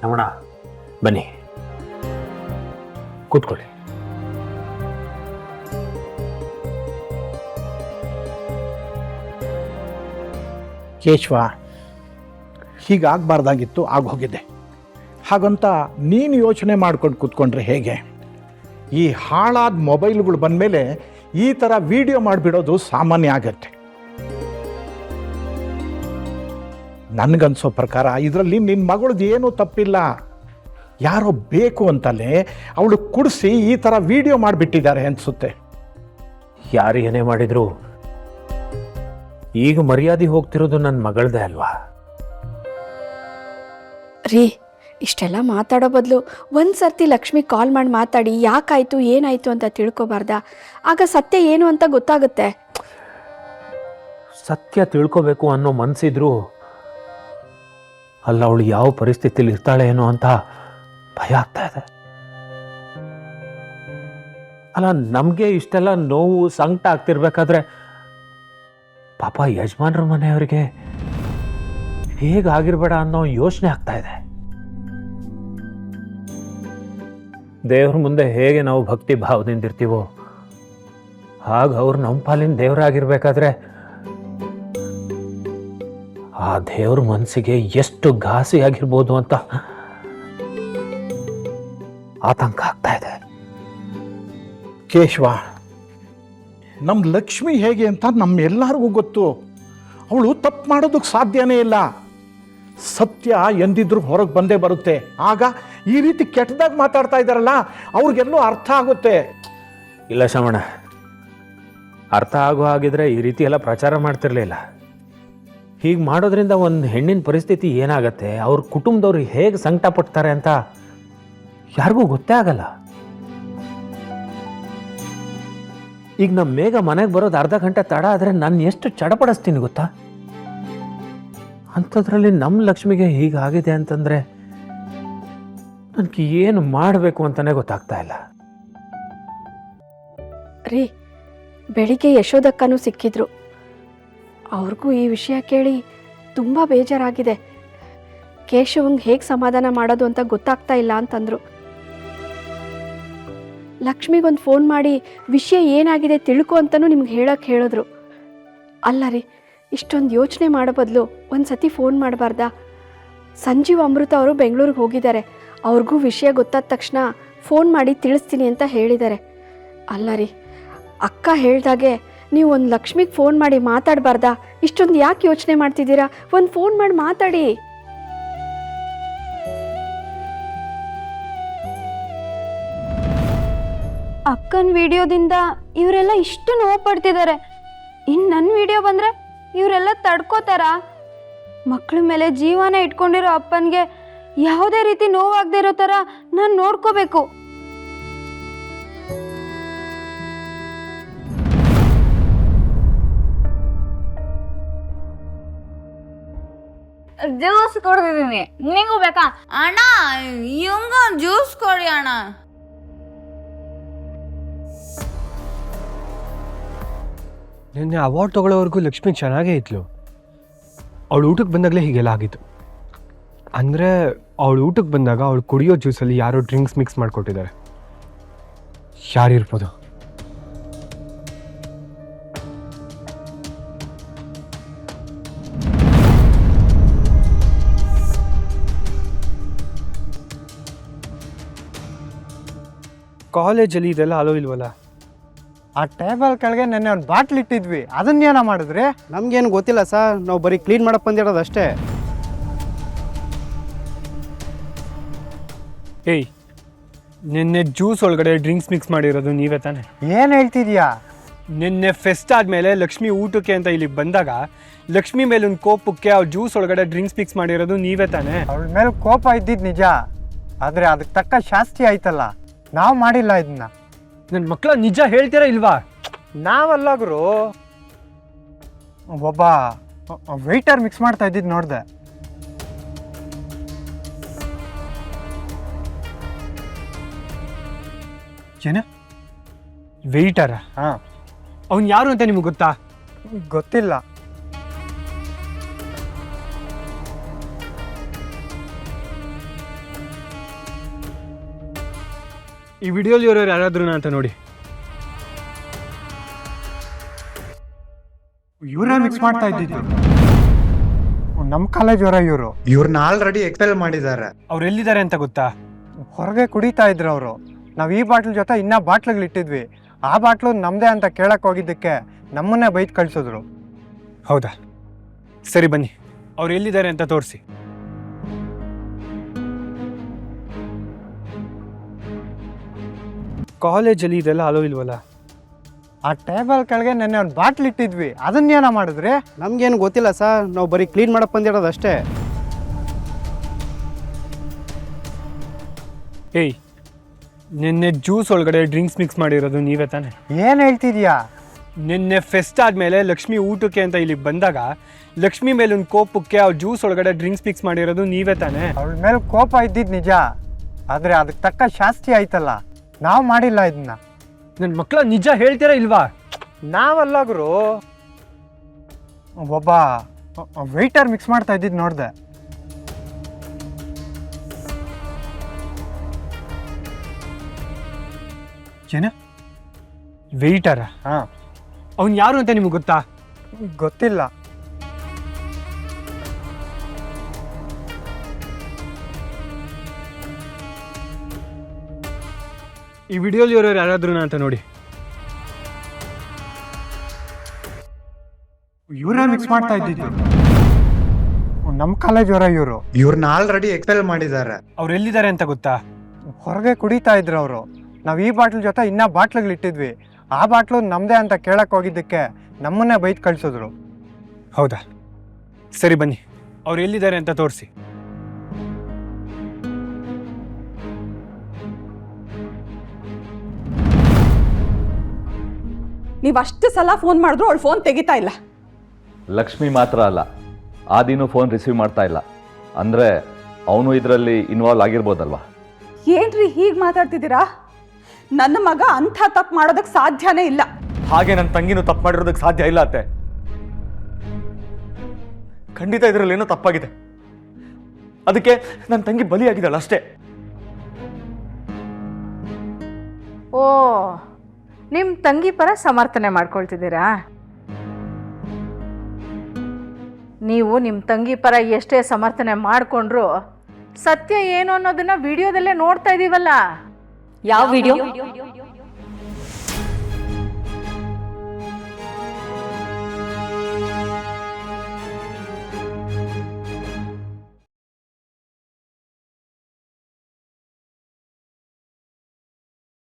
ರಮಣ ಬನ್ನಿ ಕೂತ್ಕೊಳ್ಳಿ. ಕೇಶವ, ಹೀಗಾಗಬಾರ್ದಾಗಿತ್ತು, ಆಗೋಗಿದೆ. ಹಾಗಂತ ನೀನು ಯೋಚನೆ ಮಾಡ್ಕೊಂಡು ಕೂತ್ಕೊಂಡ್ರೆ ಹೇಗೆ? ಈ ಹಾಳಾದ ಮೊಬೈಲ್ಗಳು ಬಂದಮೇಲೆ ಈ ಥರ ವಿಡಿಯೋ ಮಾಡಿಬಿಡೋದು ಸಾಮಾನ್ಯ ಆಗತ್ತೆ. ನನಗನ್ಸೋ ಪ್ರಕಾರ ಇದರಲ್ಲಿ ನಿನ್ನ ಮಗಳದ್ದು ಏನೂ ತಪ್ಪಿಲ್ಲ. ಯಾರೋ ಬೇಕು ಅಂತಲೇ ಅವಳು ಕುಡಿಸಿ ಈ ಥರ ವಿಡಿಯೋ ಮಾಡಿಬಿಟ್ಟಿದ್ದಾರೆ ಅನಿಸುತ್ತೆ. ಯಾರು ಏನೇ ಮಾಡಿದ್ರು ಈಗ ಮರ್ಯಾದೆ ಹೋಗ್ತಿರೋದು ನನ್ನ ಮಗಳದೇ ಅಲ್ವಾ? ರೀ, ಇಷ್ಟೆಲ್ಲ ಮಾತಾಡೋ ಬದಲು ಒಂದು ಸರ್ತಿ ಲಕ್ಷ್ಮಿ ಕಾಲ್ ಮಾಡಿ ಮಾತಾಡಿ ಯಾಕಾಯಿತು ಏನಾಯಿತು ಅಂತ ತಿಳ್ಕೊಬಾರ್ದಾ? ಆಗ ಸತ್ಯ ಏನು ಅಂತ ಗೊತ್ತಾಗುತ್ತೆ. ಸತ್ಯ ತಿಳ್ಕೋಬೇಕು ಅನ್ನೋ ಮನಸ್ಸಿದ್ರು ಅಲ್ಲ, ಅವಳು ಯಾವ ಪರಿಸ್ಥಿತಿಲಿ ಇರ್ತಾಳೆ ಏನೋ ಅಂತ ಭಯ ಆಗ್ತಾ ಇದೆ. ಅಲ್ಲ, ನಮಗೆ ಇಷ್ಟೆಲ್ಲ ನೋವು ಸಂಕಟ ಆಗ್ತಿರ್ಬೇಕಾದ್ರೆ ಪಾಪ ಯಜಮಾನ್ರ ಮನೆಯವರಿಗೆ ಹೇಗಾಗಿರ್ಬೇಡ ಅನ್ನೋ ಯೋಚನೆ ಆಗ್ತಾ ಇದೆ. ದೇವ್ರ ಮುಂದೆ ಹೇಗೆ ನಾವು ಭಕ್ತಿ ಭಾವದಿಂದ ಇರ್ತೀವೋ ಹಾಗ ಅವ್ರು ನಮ್ಮ ಪಾಲಿನ ದೇವರಾಗಿರ್ಬೇಕಾದ್ರೆ ಆ ದೇವ್ರ ಮನಸ್ಸಿಗೆ ಎಷ್ಟು ಘಾಸಿ ಆಗಿರ್ಬೋದು ಅಂತ ಆತಂಕ ಆಗ್ತಾ ಇದೆ. ಕೇಶವ, ನಮ್ಮ ಲಕ್ಷ್ಮಿ ಹೇಗೆ ಅಂತ ನಮ್ಮೆಲ್ಲರಿಗೂ ಗೊತ್ತು. ಅವಳು ತಪ್ಪು ಮಾಡೋದಕ್ಕೆ ಸಾಧ್ಯನೇ ಇಲ್ಲ. ಸತ್ಯ ಎಂದಿದ್ರೂ ಹೊರಗೆ ಬಂದೇ ಬರುತ್ತೆ. ಆಗ ಈ ರೀತಿ ಕೆಟ್ಟದಾಗಿ ಮಾತಾಡ್ತಾ ಇದ್ದಾರಲ್ಲ, ಅವ್ರಿಗೆಲ್ಲೋ ಅರ್ಥ ಆಗುತ್ತೆ. ಇಲ್ಲ ಶ್ರವಣ, ಅರ್ಥ ಆಗೋ ಹಾಗಿದ್ರೆ ಈ ರೀತಿ ಎಲ್ಲ ಪ್ರಚಾರ ಮಾಡ್ತಿರ್ಲಿಲ್ಲ. ಹೀಗೆ ಮಾಡೋದ್ರಿಂದ ಒಂದು ಹೆಣ್ಣಿನ ಪರಿಸ್ಥಿತಿ ಏನಾಗತ್ತೆ, ಅವ್ರ ಕುಟುಂಬದವ್ರು ಹೇಗೆ ಸಂಕಟ ಪಡ್ತಾರೆ ಅಂತ ಯಾರಿಗೂ ಗೊತ್ತೇ ಆಗಲ್ಲ. ಈಗ ನಮ್ಮ ಮೇಘ ಮನೆಗೆ ಬರೋದು ಅರ್ಧ ಗಂಟೆ ತಡ ಆದರೆ ನಾನು ಎಷ್ಟು ಚಡಪಡಿಸ್ತೀನಿ ಗೊತ್ತಾ? ಅಂಥದ್ರಲ್ಲಿ ನಮ್ಮ ಲಕ್ಷ್ಮಿಗೆ ಹೀಗಾಗಿದೆ ಅಂತಂದರೆ ನನಗೆ ಏನು ಮಾಡಬೇಕು ಅಂತಲೇ ಗೊತ್ತಾಗ್ತಾ ಇಲ್ಲ. ರೀ, ಬೆಳಿಗ್ಗೆ ಯಶೋದಕ್ಕನೂ ಸಿಕ್ಕಿದ್ರು. ಅವ್ರಿಗೂ ಈ ವಿಷಯ ಕೇಳಿ ತುಂಬ ಬೇಜಾರಾಗಿದೆ. ಕೇಶವಂಗೆ ಹೇಗೆ ಸಮಾಧಾನ ಮಾಡೋದು ಅಂತ ಗೊತ್ತಾಗ್ತಾ ಇಲ್ಲ ಅಂತಂದರು. ಲಕ್ಷ್ಮಿಗೊಂದು ಫೋನ್ ಮಾಡಿ ವಿಷಯ ಏನಾಗಿದೆ ತಿಳ್ಕೊ ಅಂತಲೂ ನಿಮ್ಗೆ ಹೇಳೋಕ್ಕೆ ಹೇಳಿದ್ರು. ಅಲ್ಲ ರೀ, ಇಷ್ಟೊಂದು ಯೋಚನೆ ಮಾಡೋ ಬದಲು ಒಂದು ಸತಿ ಫೋನ್ ಮಾಡಬಾರ್ದಾ? ಸಂಜೀವ್ ಅಮೃತ ಅವರು ಬೆಂಗಳೂರಿಗೆ ಹೋಗಿದ್ದಾರೆ. ಅವ್ರಿಗೂ ವಿಷಯ ಗೊತ್ತಾದ ತಕ್ಷಣ ಫೋನ್ ಮಾಡಿ ತಿಳಿಸ್ತೀನಿ ಅಂತ ಹೇಳಿದ್ದಾರೆ. ಅಲ್ಲ ರೀ, ಅಕ್ಕ ಹೇಳ್ದಾಗೆ ನೀವು ಒಂದು ಲಕ್ಷ್ಮಿಗೆ ಫೋನ್ ಮಾಡಿ ಮಾತಾಡಬಾರ್ದಾ? ಇಷ್ಟೊಂದು ಯಾಕೆ ಯೋಚನೆ ಮಾಡ್ತಿದ್ದೀರಾ? ಒಂದು ಫೋನ್ ಮಾಡಿ ಮಾತಾಡಿ. ಅಕ್ಕನ ವಿಡಿಯೋದಿಂದ ಇವರೆಲ್ಲ ಇಷ್ಟು ನೋವು ಪಡ್ತಿದ್ದಾರೆ. ಇನ್ನು ನನ್ನ ವಿಡಿಯೋ ಬಂದರೆ ಇವರೆಲ್ಲ ತಡ್ಕೋತಾರ? ಮಕ್ಕಳ ಮೇಲೆ ಜೀವನ ಇಟ್ಕೊಂಡಿರೋ ಅಪ್ಪನಿಗೆ ಯಾವುದೇ ರೀತಿ ನೋವಾಗದೇ ಇರೋ ಥರ ನಾನು ನೋಡ್ಕೋಬೇಕು. ಜ್ಯೂಸ್ ಕೊಡ್ತಿದ್ದೀನಿ, ನಿಂಗೂ ಬೇಕಾ? ಅಣ್ಣ, ಇವಂಗ ಜ್ಯೂಸ್ ಕೊಡಿ ಅಣ್ಣ. ನಿನ್ನೆ ಅವಾರ್ಡ್ ತೊಗೊಳ್ಳೋವರೆಗೂ ಲಕ್ಷ್ಮಿ ಚೆನ್ನಾಗೇ ಇದ್ಲು. ಅವಳು ಊಟಕ್ಕೆ ಬಂದಾಗಲೇ ಹೀಗೆಲ್ಲ ಆಗಿತ್ತು. ಅಂದರೆ ಅವಳು ಊಟಕ್ಕೆ ಬಂದಾಗ ಅವಳು ಕುಡಿಯೋ ಜ್ಯೂಸಲ್ಲಿ ಯಾರೋ ಡ್ರಿಂಕ್ಸ್ ಮಿಕ್ಸ್ ಮಾಡಿಕೊಟ್ಟಿದ್ದಾರೆ. ಯಾರಿರ್ಬೋದು? ಕಾಲೇಜಲ್ಲಿ ಇದೆಲ್ಲ ಅಲೋ ಇಲ್ವಲ್ಲ? ಆ ಟೇಬಲ್ ಕೆಳಗೆ ನೆನ್ನೆ ಒಂದು ಬಾಟ್ಲ್ ಇಟ್ಟಿದ್ವಿ, ಅದನ್ನೇನ ಮಾಡಿದ್ರಿ? ನಮಗೇನು ಗೊತ್ತಿಲ್ಲ ಸರ್, ನಾವು ಬರೀ ಕ್ಲೀನ್ ಮಾಡಕ್ಕೆ ಬಂದಿರೋದು ಅಷ್ಟೇ. ಏಯ್, ನಿನ್ನೆ ಜ್ಯೂಸ್ ಒಳಗಡೆ ಡ್ರಿಂಕ್ಸ್ ಮಿಕ್ಸ್ ಮಾಡಿರೋದು ನೀವೇ ತಾನೆ? ಏನು ಹೇಳ್ತಿದ್ಯಾ? ನಿನ್ನೆ ಫೆಸ್ಟ್ ಆದಮೇಲೆ ಲಕ್ಷ್ಮಿ ಊಟಕ್ಕೆ ಅಂತ ಇಲ್ಲಿಗೆ ಬಂದಾಗ ಲಕ್ಷ್ಮಿ ಮೇಲೊಂದು ಕೋಪಕ್ಕೆ ಅವ್ರು ಜ್ಯೂಸ್ ಒಳಗಡೆ ಡ್ರಿಂಕ್ಸ್ ಮಿಕ್ಸ್ ಮಾಡಿರೋದು ನೀವೇ ತಾನೆ? ಅವಳ ಮೇಲೆ ಕೋಪ ಇದ್ದಿದ್ದು ನಿಜ, ಆದರೆ ಅದಕ್ಕೆ ತಕ್ಕ ಶಾಸ್ತಿ ಆಯ್ತಲ್ಲ. ನಾವು ಮಾಡಿಲ್ಲ ಇದನ್ನ. ನನ್ನ ಮಕ್ಕಳ ನಿಜ ಹೇಳ್ತೀರಾ ಇಲ್ವಾ? ನಾವಲ್ಲ ಗುರು, ಒಬ್ಬ ವೆಯ್ಟರ್ ಮಿಕ್ಸ್ ಮಾಡ್ತಾ ಇದ್ದಿದ್ದು ನೋಡಿದೆ. ಏನ ವೆಯ್ಟರ? ಹಾಂ. ಅವ್ನು ಯಾರು ಅಂತ ನಿಮಗೆ ಗೊತ್ತಾ? ಗೊತ್ತಿಲ್ಲ. ಈ ವಿಡಿಯೋಲಿ ಇರೋರು ಯಾರಾದ್ರೂ ಅಂತ ನೋಡಿ. ಇವರೇ ಮಿಕ್ಸ್ ಮಾಡ್ತಾ ಇದ್ದಿದ್ದು. ನಮ್ಮ ಕಾಲೇಜ್ ಇವರು. ಇವ್ರನ್ನ ಆಲ್ರೆಡಿ ಎಕ್ಸ್ಪೆಲ್ ಮಾಡಿದ್ದಾರೆ. ಅವ್ರು ಎಲ್ಲಿದ್ದಾರೆ ಅಂತ ಗೊತ್ತಾ? ಹೊರಗೆ ಕುಡಿತಾ ಇದ್ರು ಅವರು. ನಾವು ಈ ಬಾಟ್ಲ್ ಜೊತೆ ಇನ್ನೂ ಬಾಟ್ಲಿಗಳು ಇಟ್ಟಿದ್ವಿ. ಆ ಬಾಟ್ಲು ನಮ್ಮದೇ ಅಂತ ಕೇಳಕ್ಕೆ ಹೋಗಿದ್ದಕ್ಕೆ ನಮ್ಮನ್ನೇ ಬೈದು ಕಳಿಸಿದ್ರು. ಹೌದಾ, ಸರಿ ಬನ್ನಿ, ಅವ್ರು ಎಲ್ಲಿದ್ದಾರೆ ಅಂತ ತೋರಿಸಿ. ಕಾಲೇಜಲ್ಲಿ ಇದೆಲ್ಲ ಅಲೋ ಇಲ್ವಲ್ಲ? ಆ ಟೇಬಲ್ ಕೆಳಗೆ ನೆನ್ನೆ ಒಂದು ಬಾಟ್ಲ್ ಇಟ್ಟಿದ್ವಿ, ಅದನ್ನೇನ ಮಾಡಿದ್ರಿ? ನಮಗೇನು ಗೊತ್ತಿಲ್ಲ ಸರ್, ನಾವು ಬರೀ ಕ್ಲೀನ್ ಮಾಡಕ್ಕೆ ಬಂದಿರೋದು ಅಷ್ಟೇ. ಏಯ್, ನಿನ್ನೆ ಜ್ಯೂಸ್ ಒಳಗಡೆ ಡ್ರಿಂಕ್ಸ್ ಮಿಕ್ಸ್ ಮಾಡಿರೋದು ನೀವೇ ತಾನೆ? ಏನು ಹೇಳ್ತಿದ್ಯಾ? ನಿನ್ನೆ ಫೆಸ್ಟ್ ಆದಮೇಲೆ ಲಕ್ಷ್ಮಿ ಊಟಕ್ಕೆ ಅಂತ ಇಲ್ಲಿಗೆ ಬಂದಾಗ ಲಕ್ಷ್ಮಿ ಮೇಲೊಂದು ಕೋಪಕ್ಕೆ ಅವ್ರು ಜ್ಯೂಸ್ ಒಳಗಡೆ ಡ್ರಿಂಕ್ಸ್ ಮಿಕ್ಸ್ ಮಾಡಿರೋದು ನೀವೇ ತಾನೆ? ಅವಳ ಮೇಲೆ ಕೋಪ ಇದ್ದಿದ್ದು ನಿಜ, ಆದರೆ ಅದಕ್ಕೆ ತಕ್ಕ ಶಾಸ್ತಿ ಆಯ್ತಲ್ಲ. ನಾವು ಮಾಡಿಲ್ಲ ಇದನ್ನ. ನನ್ನ ಮಕ್ಕಳ ನಿಜ ಹೇಳ್ತೀರಾ ಇಲ್ವಾ? ನಾವಲ್ಲ ಗುರು, ಒಬ್ಬ ವೆಯ್ಟರ್ ಮಿಕ್ಸ್ ಮಾಡ್ತಾ ಇದ್ದಿದ್ದು ನೋಡಿದೆ. ಏನ ವೆಯ್ಟರ? ಹಾಂ, ಅವ್ನು ಯಾರು ಅಂತ ನಿಮ್ಗೆ ಗೊತ್ತಾ? ಗೊತ್ತಿಲ್ಲ. ಈ ವಿಡಿಯೋಲಿ ಇರೋರು ಯಾರಾದ್ರೂ ಅಂತ ನೋಡಿ. ಇವರೇ ಮಿಕ್ಸ್ ಮಾಡ್ತಾ ಇದ್ದಿದ್ದು. ನಮ್ಮ ಕಾಲೇಜ್ ಇವರು. ಇವ್ರನ್ನ ಆಲ್ರೆಡಿ ಎಕ್ಸ್ಪೆಲ್ ಮಾಡಿದ್ದಾರೆ. ಅವ್ರು ಎಲ್ಲಿದ್ದಾರೆ ಅಂತ ಗೊತ್ತಾ? ಹೊರಗೆ ಕುಡಿತಾ ಇದ್ರು ಅವರು. ನಾವು ಈ ಬಾಟ್ಲ್ ಜೊತೆ ಇನ್ನೂ ಬಾಟ್ಲಿಗಳು ಇಟ್ಟಿದ್ವಿ. ಆ ಬಾಟ್ಲು ನಮ್ಮದೇ ಅಂತ ಕೇಳಕ್ಕೆ ಹೋಗಿದ್ದಕ್ಕೆ ನಮ್ಮನ್ನೇ ಬೈದು ಕಳಿಸಿದ್ರು. ಹೌದಾ, ಸರಿ ಬನ್ನಿ, ಅವ್ರು ಎಲ್ಲಿದ್ದಾರೆ ಅಂತ ತೋರಿಸಿ. ನೀವು ಅಷ್ಟು ಸಲ ಫೋನ್ ಮಾಡಿದ್ರು ಅವಳು ಫೋನ್ ತೆಗಿತಾ ಇಲ್ಲ. ಲಕ್ಷ್ಮಿ ಮಾತ್ರ ಅಲ್ಲ, ಆದಿನೂ ಫೋನ್ ರಿಸೀವ್ ಮಾಡ್ತಾ ಇಲ್ಲ. ಅಂದರೆ ಅವನು ಇದರಲ್ಲಿ ಇನ್ವಾಲ್ವ್ ಆಗಿರ್ಬೋದಲ್ವಾ? ಏನ್ರಿ ಹೀಗೆ ಮಾತಾಡ್ತಿದ್ದೀರಾ? ನನ್ನ ಮಗ ಅಂಥ ತಪ್ಪು ಮಾಡೋದಕ್ಕೆ ಸಾಧ್ಯನೇ ಇಲ್ಲ. ಹಾಗೆ ನನ್ನ ತಂಗಿನೂ ತಪ್ಪು ಮಾಡಿರೋದಕ್ಕೆ ಸಾಧ್ಯ ಇಲ್ಲ ಅತ್ತೆ. ಖಂಡಿತ ಇದರಲ್ಲಿ ಏನೋ ತಪ್ಪಾಗಿದೆ. ಅದಕ್ಕೆ ನನ್ನ ತಂಗಿ ಬಲಿಯಾಗಿದ್ದಾಳೆ ಅಷ್ಟೇ. ಓ, ನಿಮ್ಮ ತಂಗಿ ಪರ ಸಮರ್ಥನೆ ಮಾಡ್ಕೊಳ್ತಿದ್ದೀರಾ? ನೀವು ನಿಮ್ಮ ತಂಗಿ ಪರ ಎಷ್ಟೇ ಸಮರ್ಥನೆ ಮಾಡಿಕೊಂಡ್ರು ಸತ್ಯ ಏನು ಅನ್ನೋದನ್ನ ವಿಡಿಯೋದಲ್ಲೇ ನೋಡ್ತಾ ಇದೀವಲ್ಲ. ಯಾವ ವಿಡಿಯೋ?